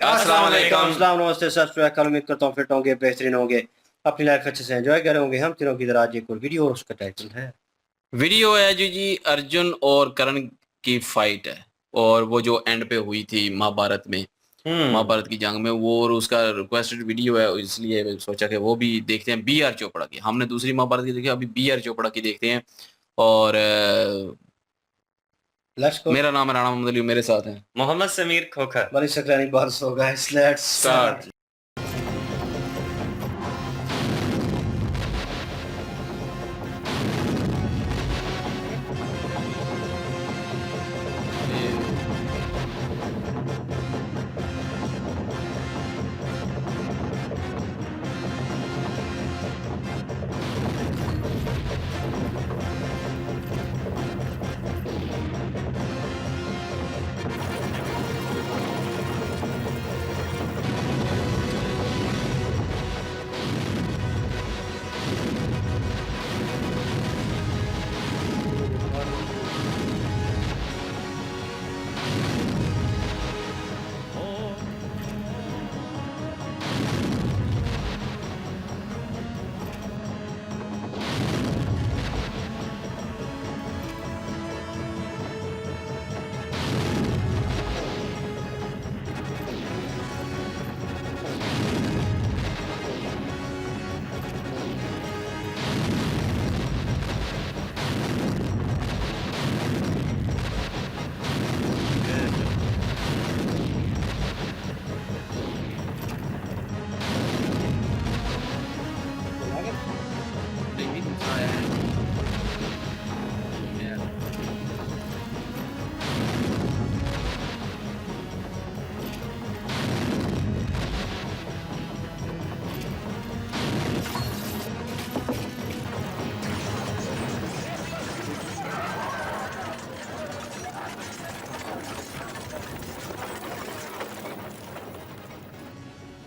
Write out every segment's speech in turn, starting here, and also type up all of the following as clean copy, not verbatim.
अस्सलाम वालेकुम। अस्सलाम, नमस्ते, सत श्री अकाल। उम्मीद करता हूँ फिट होंगे, बेहतरीन होंगे, अपनी लाइफ अच्छे से एंजॉय कर रहे होंगे। हम तीनों की तरह आज एक और वीडियो और उसका टाइटल है वीडियो है जी अर्जुन और करण की फाइट है। और वो जो एंड पे हुई थी महाभारत में, महाभारत की जंग में, वो और उसका रिक्वेस्टेड वीडियो है, इसलिए मैंने सोचा कि वो भी देखते हैं। बी आर चोपड़ा की, हमने दूसरी महाभारत की देखी, अभी बी आर चोपड़ा की देखते हैं। और लेट्स गो। मेरा नाम है राणा मोहम्मद अली, मेरे साथ हैं मोहम्मद समीर खोखर। बड़ी सकरानी बात होगा, लेट्स स्टार्ट।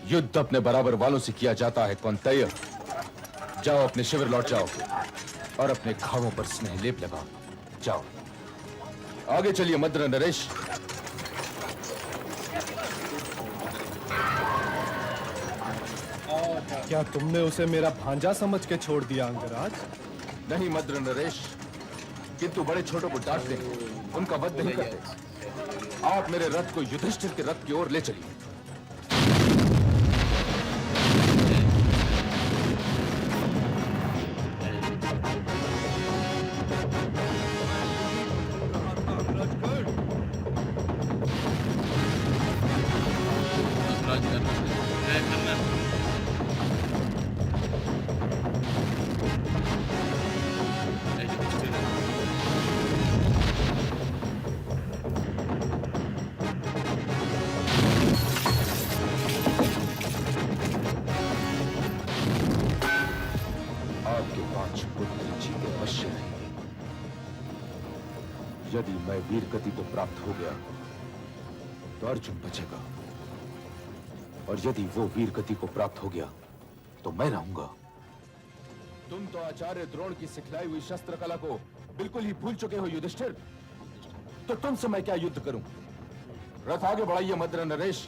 युद्ध अपने बराबर वालों से किया जाता है कौंतेय। जाओ, अपने शिविर लौट जाओ और अपने घावों पर स्नेह लेप लगाओ। जाओ, आगे चलिए मद्र नरेश। क्या तुमने उसे मेरा भांजा समझ के छोड़ दिया अंगराज? नहीं मद्र नरेश, किंतु बड़े छोटों को डांट दें, उनका वध नहीं करते। आप मेरे रथ को युधिष्ठिर के रथ की ओर ले चलिए। आपके 5 पुत्र जीते अवश्य रहेंगे। यदि मैं वीर गति को प्राप्त हो गया तो अर्जुन बचेगा, और यदि वो वीर गति को प्राप्त हो गया तो मैं रहूंगा। तुम तो आचार्य द्रोण की सिखलाई हुई शस्त्र कला को बिल्कुल ही भूल चुके हो युधिष्ठिर। तो तुमसे मैं क्या युद्ध करूं? रथ आगे बढ़ाइए मद्र नरेश।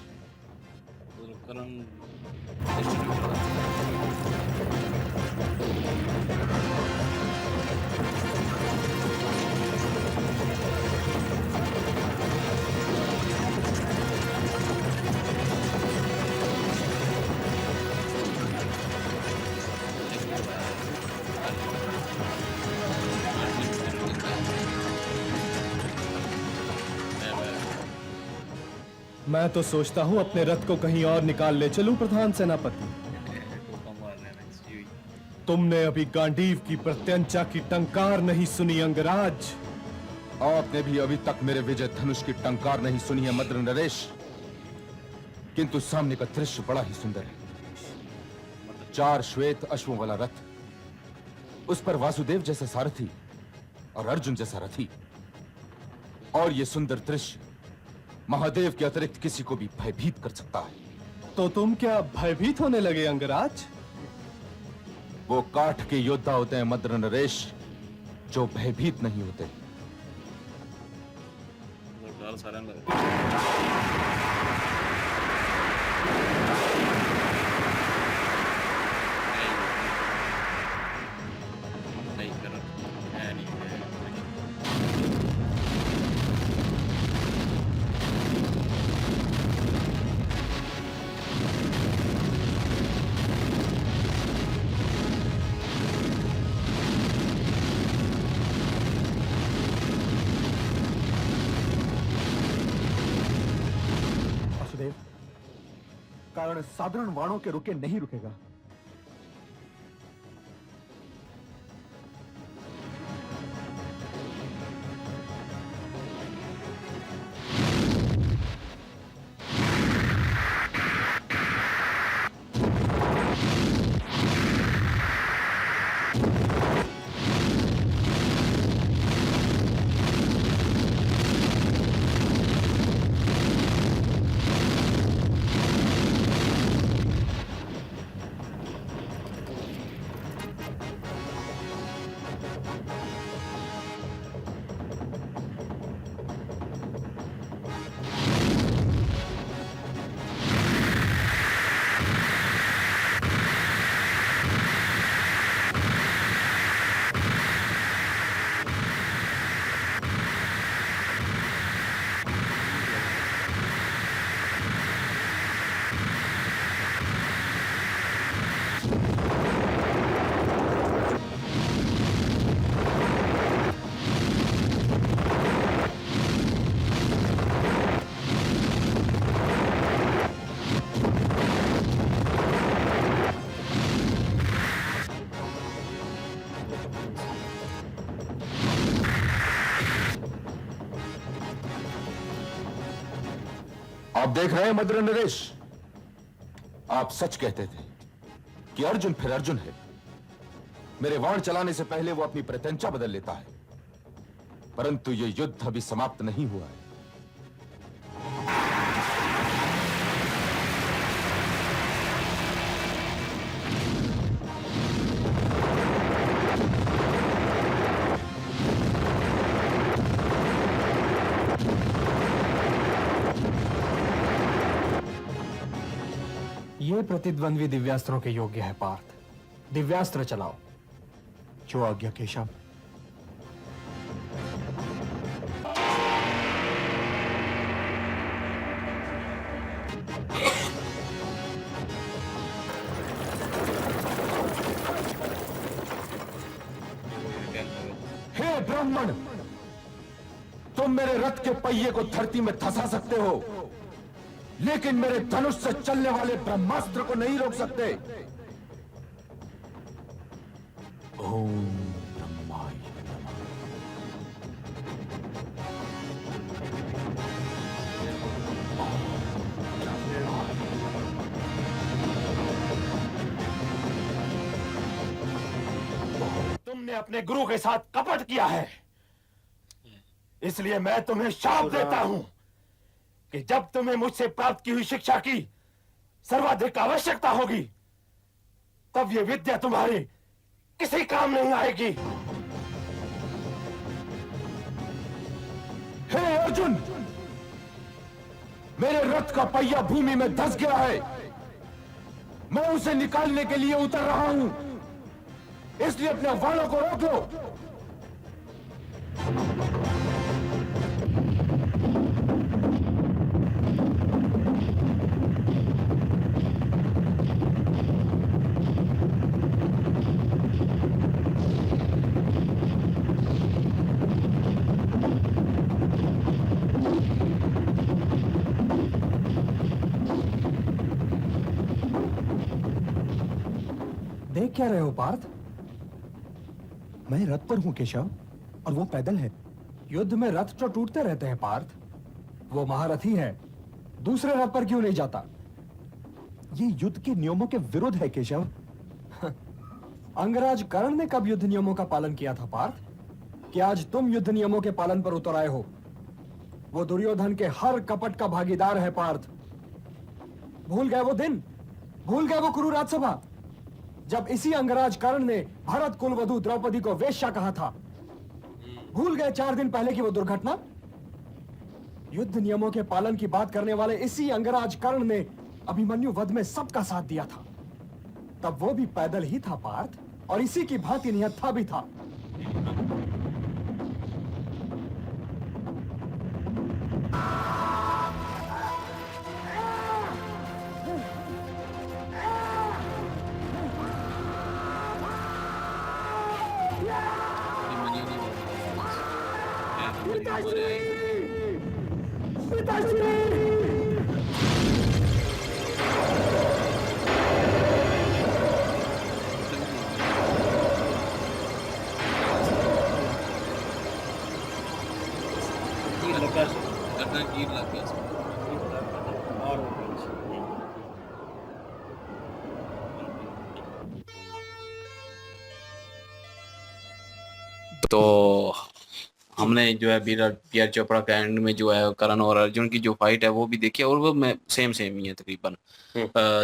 मैं तो सोचता हूँ अपने रथ को कहीं और निकाल ले चलूं प्रधान सेनापति। तुमने अभी गांडीव की प्रत्यंचा की टंकार नहीं सुनी अंगराज। आपने भी अभी तक मेरे विजय धनुष की टंकार नहीं सुनी है मद्र नरेश, किंतु सामने का दृश्य बड़ा ही सुंदर है। 4 श्वेत अश्वों वाला रथ, उस पर वासुदेव जैसा सारथी और अर्जुन जैसा रथी। और यह सुंदर दृश्य महादेव के अतिरिक्त किसी को भी भयभीत कर सकता है। तो तुम क्या भयभीत होने लगे अंगराज? वो काठ के योद्धा होते हैं मद्र नरेश, जो भयभीत नहीं होते। कारण साधारण वाणों के रुके नहीं रुकेगा। आप देख रहे हैं मद्र नरेश, आप सच कहते थे कि अर्जुन फिर अर्जुन है। मेरे वाण चलाने से पहले वो अपनी प्रत्यंचा बदल लेता है, परंतु ये युद्ध अभी समाप्त नहीं हुआ है। ये प्रतिद्वंद्वी दिव्यास्त्रों के योग्य है पार्थ। दिव्यास्त्र चलाओ। जो आज्ञा केशव। हे ब्राह्मण, तुम मेरे रथ के पहिए को धरती में धंसा सकते हो, लेकिन मेरे धनुष से चलने वाले ब्रह्मास्त्र को नहीं रोक सकते। ओम ब्रह्माय नमः। तुमने अपने गुरु के साथ कपट किया है, इसलिए मैं तुम्हें शाप देता हूं कि जब तुम्हें मुझसे प्राप्त की हुई शिक्षा की सर्वाधिक आवश्यकता होगी, तब यह विद्या तुम्हारी किसी काम नहीं आएगी। हे अर्जुन, मेरे रथ का पहिया भूमि में धंस गया है। मैं उसे निकालने के लिए उतर रहा हूं, इसलिए अपने वाणों को रोक लो। देख क्या रहे हो पार्थ? मैं रथ पर हूं केशव, और वो पैदल है। युद्ध में रथ तो टूटते रहते हैं पार्थ। वो महारथी है, दूसरे रथ पर क्यों नहीं जाता? ये युद्ध के नियमों के विरुद्ध है केशव। अंगराज कर्ण ने कब युद्ध नियमों का पालन किया था पार्थ? कि आज तुम युद्ध नियमों के पालन पर उतर आए हो? वो दुर्योधन के हर कपट का भागीदार है पार्थ। भूल गए वो दिन? भूल गए वो कुरु राजसभा, जब इसी अंगराज कर्ण ने भरत कुलवधु द्रौपदी को वेश्या कहा था? भूल गए 4 दिन पहले की वो दुर्घटना? युद्ध नियमों के पालन की बात करने वाले इसी अंगराज कर्ण ने अभिमन्यु वध में सबका साथ दिया था। तब वो भी पैदल ही था पार्थ, और इसी की भांति निहत्था भी था। पिताश्री! लगता है कील लग गया इसमें। और हो गया। तो हमने जो है बी आर चोपड़ा का एंड में जो है करण और अर्जुन की जो फाइट है वो भी देखी है, और वो मैं सेम सेम ही है तकरीबन।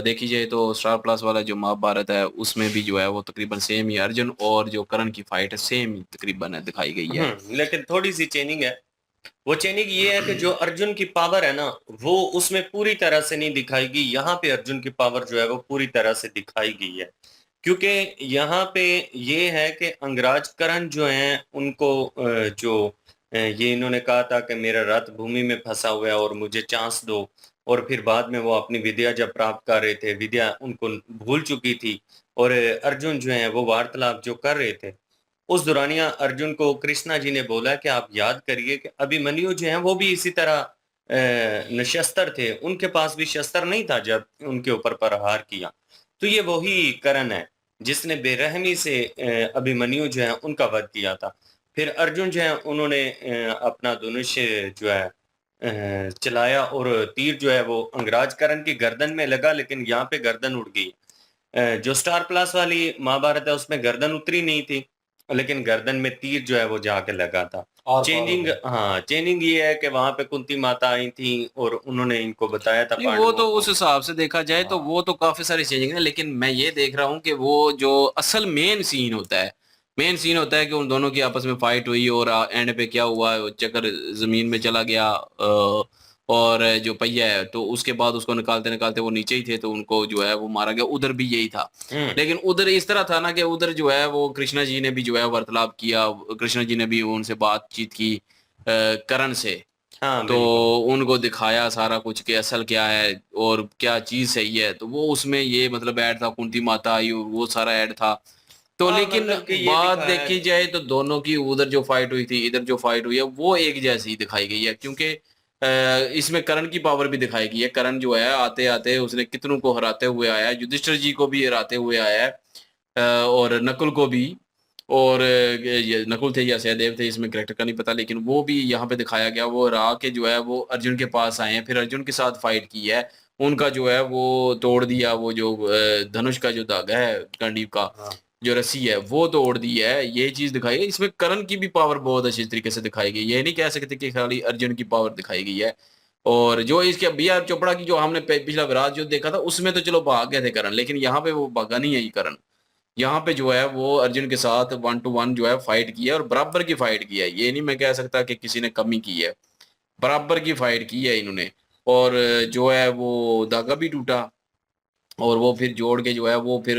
देखी जाए तो स्टार प्लस वाला जो महाभारत है उसमें भी जो है वो तकरीबन सेम ही अर्जुन और जो करण की फाइट है सेम ही तकरीबन है दिखाई गई है। लेकिन थोड़ी सी चेंजिंग है। वो चेंजिंग ये है कि जो अर्जुन की पावर है ना वो उसमें पूरी तरह से नहीं दिखाई गई। यहाँ पे अर्जुन की पावर जो है वो पूरी तरह से दिखाई गई है, क्योंकि यहाँ पे ये है कि अंगराज करण जो हैं उनको ये इन्होंने कहा था कि मेरा रथ भूमि में फंसा हुआ है और मुझे चांस दो, और फिर बाद में वो अपनी विद्या जब प्राप्त कर रहे थे, विद्या उनको भूल चुकी थी, और अर्जुन जो है वो वार्तालाप जो कर रहे थे उस दौरानिया अर्जुन को कृष्णा जी ने बोला कि आप याद करिए कि अभिमन्यु जो है वो भी इसी तरह निशस्त्र थे, उनके पास भी शस्त्र नहीं था जब उनके ऊपर प्रहार किया। तो ये वही करण है जिसने बेरहमी से अभिमन्यु जो है उनका वध किया था। फिर अर्जुन जो है उन्होंने अपना धनुष जो है चलाया और तीर जो है वो अंगराज करण की गर्दन में लगा, लेकिन यहाँ पे गर्दन उड़ गई। जो स्टार प्लस वाली महाभारत है उसमें गर्दन उतरी नहीं थी, लेकिन गर्दन में तीर जो है वो जाके लगा था। चेंजिंग, हाँ चेंजिंग ये है कि वहां पे कुंती माता आई थी और उन्होंने इनको बताया था। नहीं वो तो उस हिसाब से देखा जाए तो वो तो काफी सारी चेंजिंग है, लेकिन मैं ये देख रहा हूँ कि वो जो असल मेन सीन होता है, मेन सीन होता है कि उन दोनों की आपस में फाइट हुई और एंड पे क्या हुआ, चक्कर जमीन में चला गया और जो पहिया है तो उसके बाद उसको निकालते निकालते वो नीचे ही थे तो उनको जो है वो मारा गया। उधर भी यही था, लेकिन उधर इस तरह था ना कि उधर जो है वो कृष्णा जी ने भी जो है वार्तालाप किया, कृष्णा जी ने भी उनसे बातचीत की करण से। हाँ, तो उनको दिखाया सारा कुछ कि असल क्या है और क्या चीज सही है, तो वो उसमें ये मतलब ऐड था, कुंती माता आई और वो सारा ऐड था। तो हाँ, लेकिन मतलब कि ये बात दिखाया देखी जाए तो दोनों की उधर जो फाइट हुई थी इधर जो फाइट हुई है वो एक जैसी दिखाई गई है, क्योंकि इसमें करण की पावर भी दिखाई गई है। करण जो है आते आते उसने कितनों को हराते हुए आया है, युधिष्ठिर जी को भी हराते हुए आया है और नकुल को भी, और ये नकुल थे या सहदेव थे इसमें करेक्टर का नहीं पता, लेकिन वो भी यहाँ पे दिखाया गया। वो हरा के जो है वो अर्जुन के पास आए हैं, फिर अर्जुन के साथ फाइट की है, उनका जो है वो तोड़ दिया, वो जो धनुष का जो धागा है गांडीव का जो रस्सी है वो तोड़ दी है, ये चीज दिखाई है। इसमें करण की भी पावर बहुत अच्छी तरीके से दिखाई गई है, ये नहीं कह सकते कि खाली अर्जुन की पावर दिखाई गई है। और जो इसके बी आर चोपड़ा की जो हमने पिछला विराट युद्ध देखा था उसमें तो चलो भाग गए थे करण, लेकिन यहाँ पे वो भागा नहीं है ये करण। यहाँ पे जो है वो अर्जुन के साथ 1-to-1 जो है फाइट की है और बराबर की फाइट की है, ये नहीं मैं कह सकता कि किसी ने कमी की है, बराबर की फाइट की है इन्होंने। और जो है वो धागा भी टूटा और वो फिर जोड़ के जो है वो फिर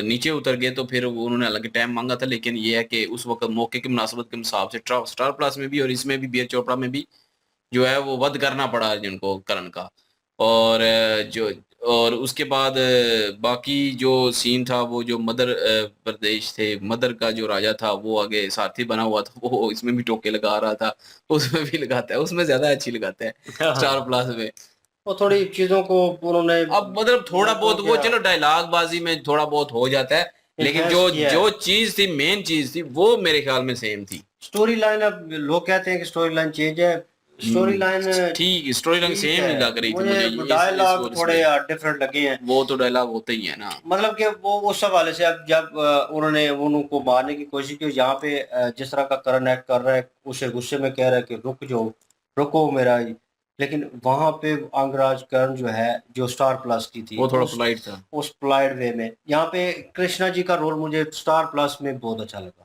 नीचे उतर गए, तो फिर उन्होंने हालांकि टाइम मांगा था, लेकिन ये है कि उस वक्त मौके की मुनासबत के हिसाब से स्टार प्लस में भी और इसमें भी बी आर चोपड़ा में भी जो है वो वध करना पड़ा अर्जुन को करण का। और जो और उसके बाद बाकी जो सीन था वो जो मदर प्रदेश थे, मदर का जो राजा था वो आगे सारथी बना हुआ था, वो इसमें भी टोके लगा रहा था, उसमें भी लगाता है, उसमें ज्यादा अच्छी लगाता है स्टार प्लस में। वो थोड़ी चीजों को उन्होंने अब मतलब थोड़ा बहुत वो चलो डायलॉग बाजी में थोड़ा बहुत हो जाता है, लेकिन जो जो चीज थी मेन चीज थी वो मेरे ख्याल में सेम थी। स्टोरी लाइन, अब लोग कहते हैं कि स्टोरी लाइन चेंज है, स्टोरी लाइन ठीक, स्टोरी लाइन सेम ही लग रही थी मुझे, डायलॉग थोड़े डिफरेंट लगे हैं। वो तो डायलॉग होते ही है ना, मतलब कि वो उस हवाले से अब जब उन्होंने उनको मारने की कोशिश की, यहाँ पे जिस तरह का करण एक्ट कर रहा है उसे गुस्से में कह रहा है कि रुक जाओ, रुको मेरा, लेकिन वहां पे अंगराज करण जो है जो स्टार प्लस की थी वो थोड़ा पोलाइट था, उस पोलाइट वे में। यहाँ पे कृष्णा जी का रोल मुझे स्टार प्लस में बहुत अच्छा लगा,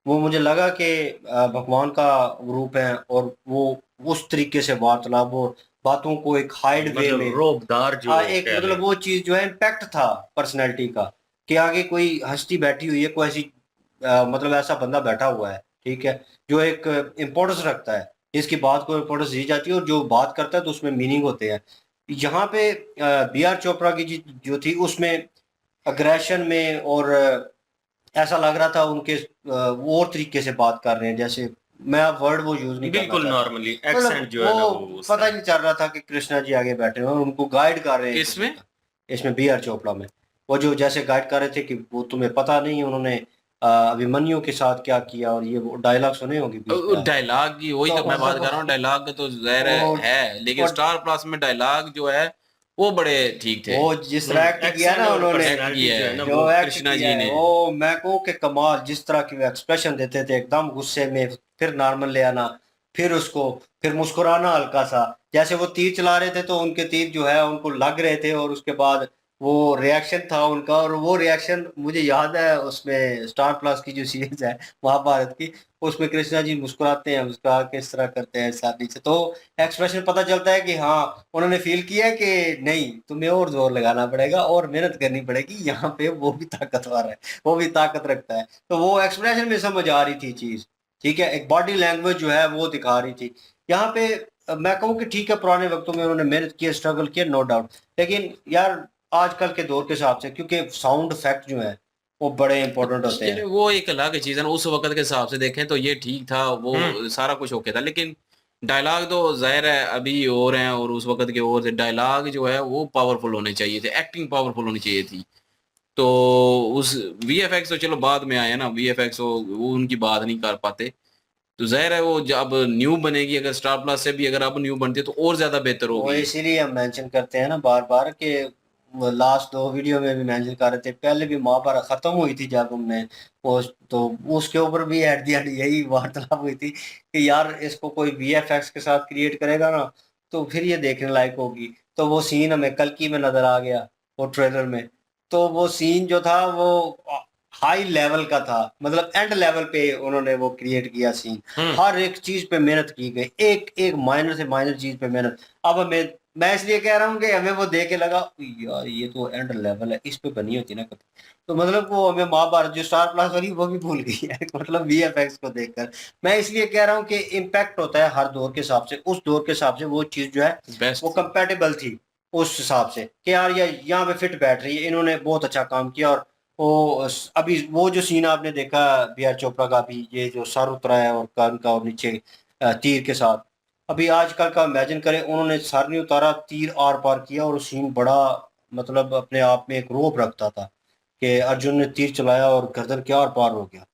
वो मुझे लगा कि भगवान का रूप है और वो उस तरीके से वार्तालाप और बातों को एक हाइड वे में रोबदार जो एक मतलब वो चीज जो है इम्पैक्ट था पर्सनैलिटी का कि आगे कोई हस्ती बैठी हुई है, कोई ऐसी मतलब ऐसा बंदा बैठा हुआ है, ठीक है, जो एक इम्पोर्टेंस रखता है, जिसकी बात को इम्पोर्टेंस दी जाती है और जो बात करता है तो उसमें मीनिंग होते हैं। यहाँ पे बी आर चोपड़ा की जो थी उसमें अग्रेशन में और ऐसा लग रहा था उनके वो और तरीके से बात कर रहे हैं, जैसे मैं वर्ड वो यूज नहीं बिल्कुल नॉर्मली मतलब एक्सेंट जो है ना वो पता ही नहीं चल रहा था कि कृष्णा जी आगे बैठे हैं और उनको गाइड कर रहे हैं। इसमें इसमें बी आर चोपड़ा में वो जो जैसे गाइड कर रहे थे कि वो तुम्हें पता नहीं, उन्होंने अभिमन्यु के साथ क्या किया, और ये वो डायलॉग सुने होंगे बीच में। डायलॉग की वही तो मैं बात कर रहा हूँ, डायलॉग तो ज़ाहिर और, है, लेकिन और स्टार प्लस में डायलॉग जो है वो बड़े ठीक थे। वो जिस तरह एक्ट किया ना एक्सेंट और उन्होंने, पर्सनालिटी किया जो है है ना जो वो एक्ट कृष्णा किया जी है ने। वो मैं कहूँ कि कमाल, जिस तरह की वो एक्सप्रेशन देते थे, एकदम गुस्से में फिर नॉर्मल ले आना, फिर उसको फिर मुस्कुराना हल्का सा, जैसे वो तीर चला रहे थे तो उनके तीर जो है उनको लग रहे थे, और उसके बाद वो रिएक्शन था उनका, और वो रिएक्शन मुझे याद है उसमें स्टार प्लस की जो सीरीज है महाभारत की, उसमें कृष्णा जी मुस्कुराते हैं, मुस्कुरा के इस तरह करते हैं शादी से, तो एक्सप्रेशन पता चलता है कि हाँ उन्होंने फील किया है कि नहीं तुम्हें और जोर लगाना पड़ेगा और मेहनत करनी पड़ेगी, यहाँ पे वो भी ताकतवर है, वो भी ताकत रखता है, तो वो एक्सप्रेशन में समझ आ रही थी चीज। ठीक है, एक बॉडी लैंग्वेज जो है वो दिखा रही थी यहाँ पे। मैं कहूँ कि ठीक है पुराने वक्तों में उन्होंने मेहनत की, स्ट्रगल किया, नो डाउट, लेकिन यार आजकल के दौर के हिसाब से, क्योंकि साउंड इफेक्ट जो है वो बड़े इंपॉर्टेंट होते चलिए हैं। वो एक अलग चीज़ है ना, उस वक्त के हिसाब से देखें तो ये ठीक था, हम्म वो सारा कुछ ओके था, लेकिन डायलॉग तो ज़ाहिर है अभी और हैं और उस वक्त के और थे। डायलॉग जो है वो पावरफुल होने चाहिए थे, एक्टिंग पावरफुल होनी चाहिए थी। तो उस वीएफएक्स तो चलो बाद में आया ना, वीएफएक्स वो उनकी बात नहीं कर पाते। तो ज़ाहिर है वो जब न्यू बनेगी, अगर स्टार प्लस से भी अगर अब न्यू बनती है तो और ज़्यादा बेहतर वो होगी ये। इसीलिए हम मेंशन करते हैं ना बार बार कि लास्ट दो वीडियो में भी मेंशन कर रहे थे, पहले भी महाभारत खत्म हुई थी जब हमने पोस्ट, तो उसके ऊपर भी एट दी एंड यही वार्तालाप हुई थी कि यार इसको कोई वीएफएक्स के साथ क्रिएट करेगा ना तो फिर ये देखने लायक होगी। तो वो सीन हमें कल की में नजर आ गया, वो ट्रेलर में, तो वो सीन जो था वो हाई लेवल का था, मतलब एंड लेवल पे उन्होंने वो क्रिएट किया सीन। हम्म हर एक चीज पे मेहनत की गई, एक एक माइनर से माइनर चीज पे मेहनत। अब हमें, मैं इसलिए कह रहा हूँ कि हमें वो देख के लगा यार ये तो एंड लेवल है, इस पे बनी होती ना कभी, तो मतलब वो हमें महाभारत जो स्टार प्लस वाली वो भी भूल गई है मतलब वीएफएक्स को देखकर। मैं इसलिए कह रहा हूँ कि इम्पैक्ट होता है हर दौर के हिसाब से, उस दौर के हिसाब से वो चीज जो है वो बेस्ट। कंपेटेबल थी उस हिसाब से कि यार ये यहाँ पे फिट बैठ रही है, इन्होंने बहुत अच्छा काम किया। और वो अभी वो जो सीन आपने देखा बी आर चोपड़ा का, भी ये जो सर उतरा है और कान का और नीचे तीर के साथ, अभी आजकल का इमेजिन करें, उन्होंने सर नहीं उतारा, तीर आर पार किया, और सीन बड़ा मतलब अपने आप में एक रोब रखता था कि अर्जुन ने तीर चलाया और गर्दन के आर पार हो गया।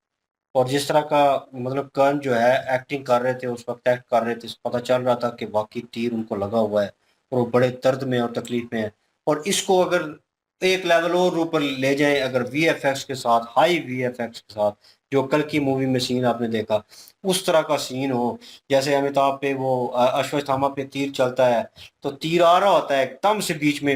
और जिस तरह का मतलब कर्ण जो है एक्टिंग कर रहे थे उस वक्त, एक्ट कर रहे थे, पता चल रहा था कि वाकई तीर उनको लगा हुआ है और वो बड़े दर्द में और तकलीफ में है। और इसको अगर एक लेवल और ऊपर ले जाएं, अगर वीएफएक्स के साथ, हाई वीएफएक्स के साथ, जो कल की मूवी में सीन आपने देखा उस तरह का सीन हो, जैसे अमिताभ पे वो अश्वत्थामा पे तीर चलता है, तो तीर आ रहा होता है एकदम से बीच में,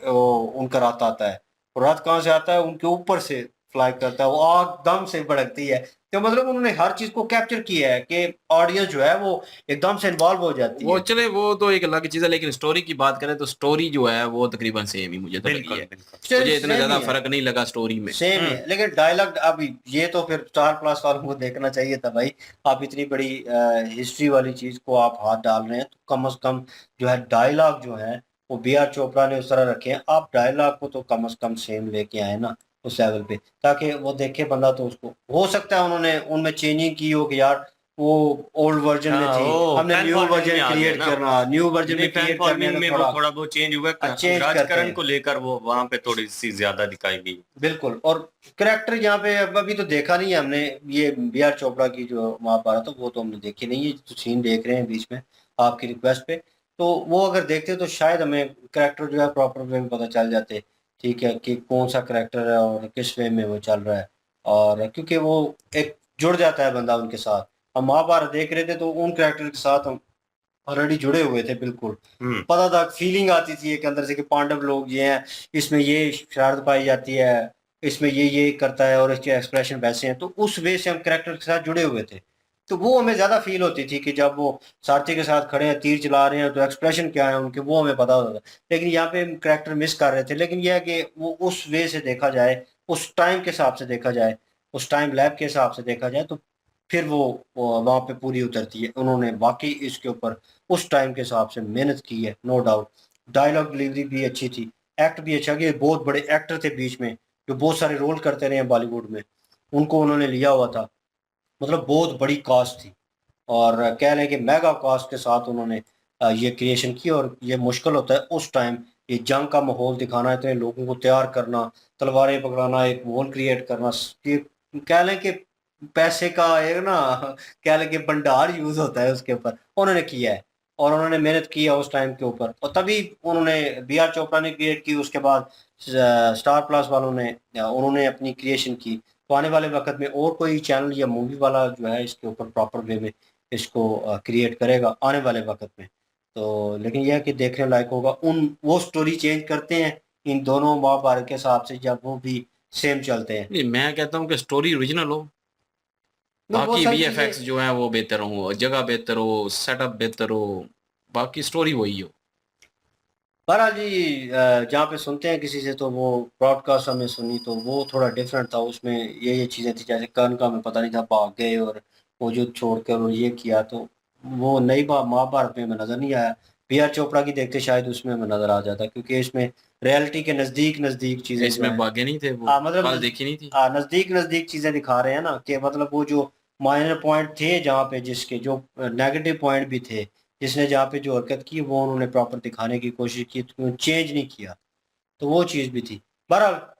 उनका रथ आता है, और रथ कहाँ से आता है, उनके ऊपर से फ्लाई करता है, वो आग दम से भड़कती है। तो मतलब उन्होंने हर चीज को कैप्चर किया है कि ऑडियंस जो है वो एकदम से इन्वॉल्व हो जाती वो है। चले वो तो एक अलग चीज़ है, लेकिन स्टोरी की बात करें तो स्टोरी जो है वो तकरीबन सेम ही मुझे तो लगी बिल्कुल है। बिल्कुल मुझे इतना सेम ज़्यादा ही है, फर्क नहीं लगा स्टोरी में। सेम ही है, लेकिन डायलॉग अभी ये तो फिर स्टार प्लस वालों को देखना चाहिए था भाई। आप इतनी बड़ी हिस्ट्री वाली चीज को आप हाथ डाल रहे हैं, तो कम से कम जो है डायलॉग जो है वो बी आर चोपड़ा ने उस तरह रखे हैं, आप डायलॉग को तो कम से कम सेम लेके आए ना उस लेवल पे, ताकि वो देखे बंदा, तो उसको हो सकता है उन्होंने उनमें चेंजिंग की हो कि यार वो ओल्ड वर्जन में हाँ थी, वो हमने फैन न्यू फॉलोइंग में वर्जन आ गया क्रिएट ना। करना, न्यू वर्जन नहीं में फैन क्रिएट करने फॉलोइंग का में वो थोड़ा थोड़ा बहुत चेंज हुआ, चेंज करते राजकरण हैं। को लेकर वो वहां पे थोड़ी सी ज्यादा दिखाई गई। बिल्कुल, और करेक्टर यहाँ पे अभी तो देखा नहीं है हमने, ये बी आर चोपड़ा की जो महाभारत है वो तो हमने देखी नहीं है, जो सीन देख रहे हैं बीच में आपकी रिक्वेस्ट पे, तो वो अगर देखते तो शायद हमें करेक्टर जो है प्रॉपर वे में पता चल जाते। ठीक है, कि कौन सा करेक्टर है और किस वे में वो चल रहा है, और क्योंकि वो एक जुड़ जाता है बंदा उनके साथ। हम महाभारत देख रहे थे तो उन करेक्टर के साथ हम ऑलरेडी जुड़े हुए थे, बिल्कुल हम्म पता था, फीलिंग आती थी एक अंदर से कि पांडव लोग ये हैं, इसमें ये शरारत पाई जाती है, इसमें ये करता है और इसके एक्सप्रेशन वैसे हैं, तो उस वे से हम कैरेक्टर के साथ जुड़े हुए थे। तो वो हमें ज्यादा फील होती थी कि जब वो सारथी के साथ खड़े हैं, तीर चला रहे हैं, तो एक्सप्रेशन क्या है उनके वो हमें पता होता था। लेकिन यहाँ पे हम कैरेक्टर मिस कर रहे थे, लेकिन यह है कि वो उस वे से देखा जाए, उस टाइम के हिसाब से देखा जाए, उस टाइम लैब के हिसाब से देखा जाए, तो फिर वो वहाँ पे पूरी उतरती है। उन्होंने वाकई इसके ऊपर उस टाइम के हिसाब से मेहनत की है, नो डाउट। डायलॉग डिलीवरी भी अच्छी थी, एक्ट भी अच्छा किया, बहुत बड़े एक्टर थे बीच में जो बहुत सारे रोल करते रहे हैं बॉलीवुड में, उनको उन्होंने लिया हुआ था, मतलब बहुत बड़ी कास्ट थी, और कह लें कि मेगा कास्ट के साथ उन्होंने ये क्रिएशन की। और ये मुश्किल होता है उस टाइम, ये जंग का माहौल दिखाना, इतने लोगों को तैयार करना, तलवारें पकड़ाना, एक माहौल क्रिएट करना, ये कह लें कि पैसे का एक ना, कह लें कि भंडार यूज होता है उसके ऊपर, उन्होंने किया है और उन्होंने मेहनत की है उस टाइम के ऊपर, और तभी उन्होंने बी आर चोपड़ा ने क्रिएट की, उसके बाद स्टार प्लस वालों ने उन्होंने अपनी क्रिएशन की। तो आने वाले वक्त में और कोई चैनल या मूवी वाला जो है इसके ऊपर प्रॉपर वे में इसको क्रिएट करेगा आने वाले वक्त में। तो लेकिन यह है कि देखने लायक होगा, उन वो स्टोरी चेंज करते हैं इन दोनों महाभारत के हिसाब से जब वो भी सेम चलते हैं। नहीं, मैं कहता हूँ कि स्टोरी ओरिजिनल हो, तो वो बाकी सारी वीएफएक्स चीजें जो है वो बेहतर हो, जगह बेहतर हो, सेटअप बेहतर हो, बाकी स्टोरी वही हो। बहरहाल जी, जहाँ पे सुनते हैं किसी से तो वो ब्रॉडकास्ट हमने सुनी तो वो थोड़ा डिफरेंट था, उसमें ये चीज़ें थी, जैसे कर्ण का हमें पता नहीं था, भाग गए और वो जो छोड़कर और ये किया, तो वो नई महाभारत में हमें नज़र नहीं आया। बी आर चोपड़ा की देखते शायद उसमें हमें नज़र आ जाता, क्योंकि इसमें रियलिटी के नज़दीक नज़दीक चीज़ें जो इसमें हैं, भागे नहीं थे वो, हाँ मतलब कल देखी नहीं थी। नज़दीक नज़दीक चीज़ें दिखा रहे हैं ना, कि मतलब वो जो माइनर पॉइंट थे जहाँ पे जिसके जो नेगेटिव पॉइंट भी थे, जिसने जहाँ पे जो हरकत की वो उन्होंने प्रॉपर दिखाने की कोशिश की, तो चेंज नहीं किया, तो वो चीज़ भी थी। बहरहाल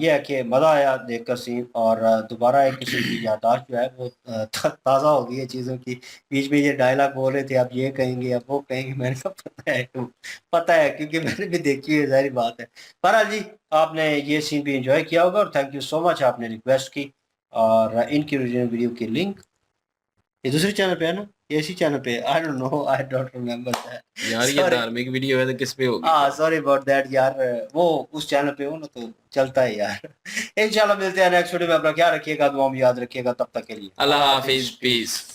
ये है कि मज़ा आया देखकर सीन, और दोबारा एक किस्म की याददाश्त जो है वो ताज़ा हो गई है चीज़ों की। बीच में ये डायलॉग बोल रहे थे, आप ये कहेंगे अब वो कहेंगे, मैंने कहा पता है क्योंकि मैंने भी देखी है, ज़ाहिर बात है। बहरहाल जी, आपने ये सीन भी एंजॉय किया होगा, और थैंक यू सो मच आपने रिक्वेस्ट की, और इनकी ओरिजिनल वीडियो की लिंक ये दूसरे चैनल पे है ना, ये इसी चैनल पे, I don't know, I don't remember that, यार ये सॉरी। धार्मिक वीडियो है तो किस पे होगी हाँ फिर? सॉरी अबाउट दैट यार, वो उस चैनल पे हो ना तो चलता है यार। इंशाल्लाह मिलते हैं नेक्स्ट वीडियो में, अपना ख्याल रखिएगा, दुआ में याद रखिएगा, तब तक के लिए अल्लाह अल्लाह हाफिज, हाफिज, पीस। पीस।